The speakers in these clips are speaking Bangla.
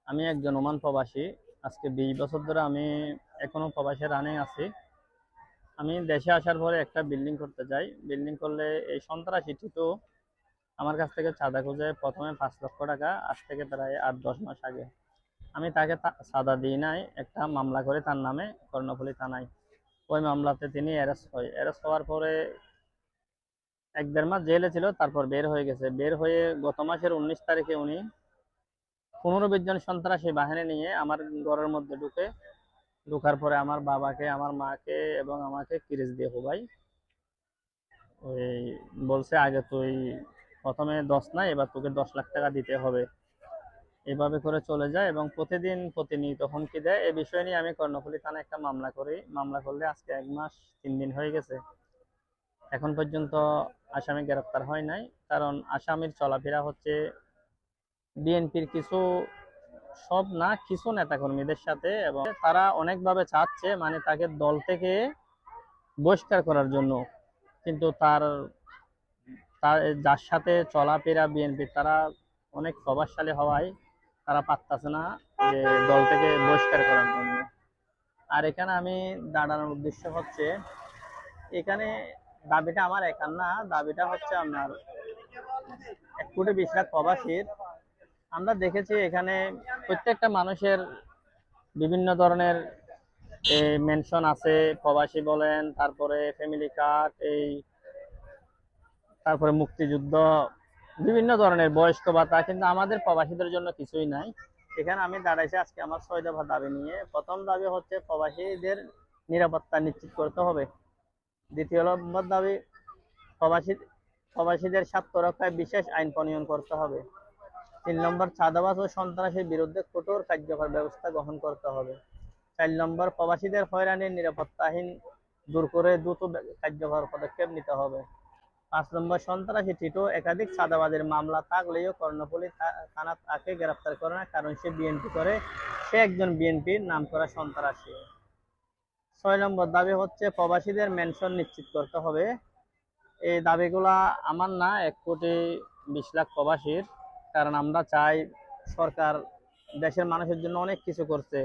আমি একজন ওমান প্রবাসী। আজকে 20 বছর ধরে আমি এখনো প্রবাসী রানে আছি। আমি দেশে আসার পরে একটা বিল্ডিং করতে যাই। বিল্ডিং করলে এই সন্ত্রাসী টিটু আমার কাছ থেকে চাঁদা খুঁজে প্রথমে 5 লক্ষ টাকা, আজ থেকে প্রায় 8-10 মাস আগে। আমি তাকে চাঁদা দিই নাই, একটা মামলা করে তার নামে কর্ণফুলী থানায়। ওই মামলাতে তিনি অ্যারেস্ট হয়। অ্যারেস্ট হওয়ার পরে 1-1.5 মাস জেলে ছিল, তারপর বের হয়ে গেছে। বের হয়ে গত মাসের 19 তারিখে উনি 15-20 জন সন্ত্রাসী বাহিনী নিয়ে আমার ঘরের মধ্যে ঢোকার পরে আমার বাবাকে, আমার মাকে এবং আমাকে কিরিচ দিয়ে কোবাই। ওই বলছে, আগে তুই প্রথমে 10 না, এবার তোকে 10 লাখ টাকা দিতে হবে। এভাবে করে চলে যায় এবং প্রতিদিন প্রতিনিয়ত হুমকি দেয়। এই বিষয় নিয়ে আমি কর্ণফুলী থানায় একটা মামলা করি। মামলা করলে আজকে 1 মাস 3 দিন হয়ে গেছে। এখন পর্যন্ত আসামি গ্রেপ্তার হয় নাই। কারণ আসামির চলাফেরা হচ্ছে বিএনপির কিছু, সব না, কিছু নেতাকর্মীদের সাথে, এবং তারা অনেকভাবে চাচ্ছে মানে তাকে দল থেকে বহিষ্কার করার জন্য। কিন্তু তার তার যার সাথে চলাফেরা বিএনপির, তারা অনেক প্রভাবশালী হওয়ায় তারা পারতেছে না যে দল থেকে বহিষ্কার করার জন্য। আর এখানে আমি দাঁড়ানোর উদ্দেশ্য হচ্ছে, এখানে দাবিটা আমার একার না, দাবিটা হচ্ছে আপনার 1 কোটি 20 লাখ প্রবাসীর। আমরা দেখেছি এখানে প্রত্যেকটা মানুষের বিভিন্ন ধরনের মেনশন আছে। প্রবাসী বলেন, তারপরে ফ্যামিলি কার্ড, তারপরে মুক্তিযুদ্ধ, বিভিন্ন ধরনের বয়স্ক ভাতা, কিন্তু আমাদের প্রবাসীদের জন্য কিছুই নাই। এখানে আমি দাঁড়াইছি আজকে আমার 6 দফা দাবি নিয়ে। প্রথম দাবি হচ্ছে প্রবাসীদের নিরাপত্তা নিশ্চিত করতে হবে। দ্বিতীয় নম্বর দাবি, প্রবাসী প্রবাসীদের স্বার্থ রক্ষায় বিশেষ আইন প্রণয়ন করতে হবে। 3 নম্বর, চাঁদাবাজ ও সন্ত্রাসীর বিরুদ্ধে কঠোর কার্যকর ব্যবস্থা গ্রহণ করতে হবে। 4 নম্বর, প্রবাসীদের হয়রানির নিরাপত্তাহীন দূর করে দ্রুত কার্যকর পদক্ষেপ নিতে হবে। 5 নম্বর, সন্ত্রাসী টিটো একাধিক চাঁদাবাজের মামলা থাকলেও কর্ণফুলী থানা তাকে গ্রেপ্তার করে না, কারণ সে বিএনপি করে, সে একজন বিএনপির নাম করা সন্ত্রাসী। 6 নম্বর দাবি হচ্ছে প্রবাসীদের মেনশন নিশ্চিত করতে হবে। এই দাবিগুলা আমার না, 1 কোটি 20 লাখ প্রবাসীর। কারণ আমরা চাই, সরকার দেশের মানুষের জন্য অনেক কিছু করছে।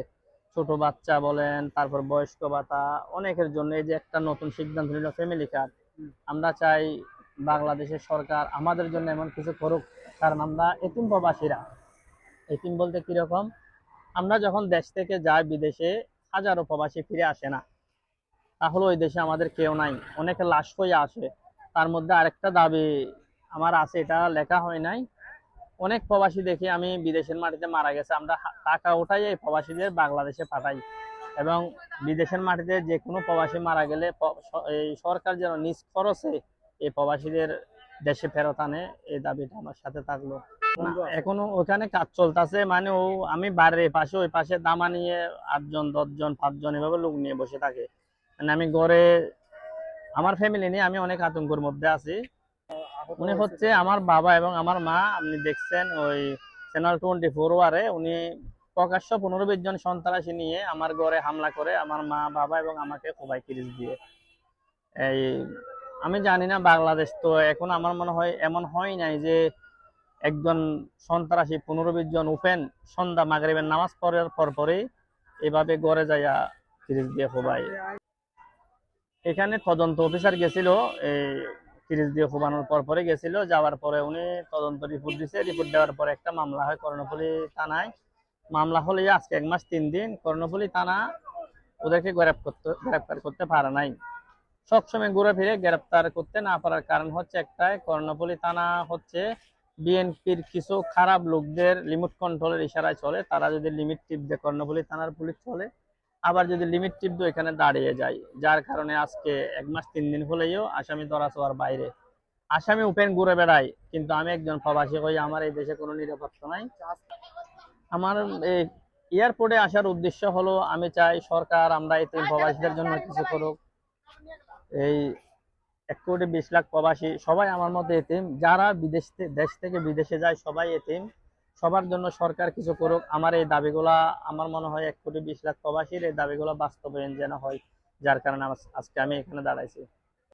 ছোট বাচ্চা বলেন, তারপর বয়স্ক ভাতা, অনেকের জন্য এই যে একটা নতুন সিদ্ধান্ত নিল ফ্যামিলি কার্ড। আমরা চাই বাংলাদেশের সরকার আমাদের জন্য এমন কিছু করুক। কারণ আমরা এতিম প্রবাসীরা। এতিম বলতে কিরকম, আমরা যখন দেশ থেকে যাই বিদেশে, হাজারো প্রবাসী ফিরে আসে না, তাহলে ওই দেশে আমাদের কেউ নাই, অনেকে লাশ হয়ে আসে। তার মধ্যে আরেকটা দাবি আমার আছে, এটা লেখা হয় নাই। অনেক প্রবাসী দেখি আমি বিদেশের মাটিতে মারা গেছে, আমরা টাকা উঠাই এই প্রবাসীদের বাংলাদেশে পাঠাই। এবং বিদেশের মাটিতে যে কোনো প্রবাসী মারা গেলে এই সরকার যেন নিজ খরচে এই প্রবাসীদের দেশে ফেরত আনে। এই দাবিটা আমার সাথে থাকলো। এখনো ওখানে কাজ চলতেছে, মানে আমি বাড়ির পাশে, ওই পাশে দামা নিয়ে 8 জন 10 জন 5 জন এভাবে লোক নিয়ে বসে থাকে। মানে আমি ঘরে আমার ফ্যামিলি নিয়ে আমি অনেক আতঙ্কের মধ্যে আছি। উনি হচ্ছে আমার বাবা এবং আমার মা। আপনি দেখছেন ওই চ্যানেল 24 ওয়ারে উনি প্রকাশ্য 15-20 জন সন্ত্রাসী নিয়ে আমার ঘরে হামলা করে আমার মা, বাবা এবং আমাকে কোবাই কিরিচ দিয়ে। এই আমি জানি না, বাংলাদেশ তো এখন আমার মনে হয় এমন হয় নাই যে একজন সন্ত্রাসী 15-20 জন ওপেন সন্ধ্যা মাগরিবের নামাজ পড়ার পরপরই এভাবে ঘরে যাইয়া কিরিচ দিয়ে কোবাই। এখানে তদন্ত অফিসার গেছিল, এই তিরিশ দিয়ে কোবানোর পরে গেছিল। যাওয়ার পরে উনি তদন্ত রিপোর্ট দিছে। রিপোর্ট দেওয়ার পরে একটা মামলা হয় কর্ণফুলী থানায়। মামলা হলে আজকে 1 মাস 3 দিন। কর্ণফুলী থানা ওদেরকে গ্রেপ্তার করতে পারে নাই। সবসময় ঘুরে ফিরে গ্রেপ্তার করতে না পারার কারণ হচ্ছে একটাই, কর্ণফুলী থানা হচ্ছে বিএনপির কিছু খারাপ লোকদের লিমিট কন্ট্রোলের ইশারায় চলে। তারা যদি লিমিট টিপ দেয় কর্ণফুলী থানার পুলিশ চলে, আবার যদি লিমিট টিপ দেয় এখানে দাঁড়িয়ে যায়। যার কারণে আজকে 1 মাস 3 দিন হলেও আসামি ধরা ছোঁয়ার বাইরে। আসামি ওপেন ঘুরে বেড়ায়, কিন্তু আমি একজন প্রবাসী হয়ে আমার এই দেশে কোনো নিরাপত্তা নাই। আমার এই এয়ারপোর্টে আসার উদ্দেশ্য হলো, আমি চাই সরকার আমরা এই প্রবাসীদের জন্য কিছু করুক। এই 1 কোটি 20 লাখ প্রবাসী সবাই আমার মধ্যে এতিম, যারা দেশ থেকে বিদেশে যায় সবাই এতিম। সবার জন্য সরকার কিছু করুক। আমার এই দাবিগুলা, আমার মনে হয় 1 কোটি 20 লাখ প্রবাসীর এই দাবিগুলো বাস্তবায়ন যেন হয়, যার কারণে আজকে আমি এখানে দাঁড়াইছি।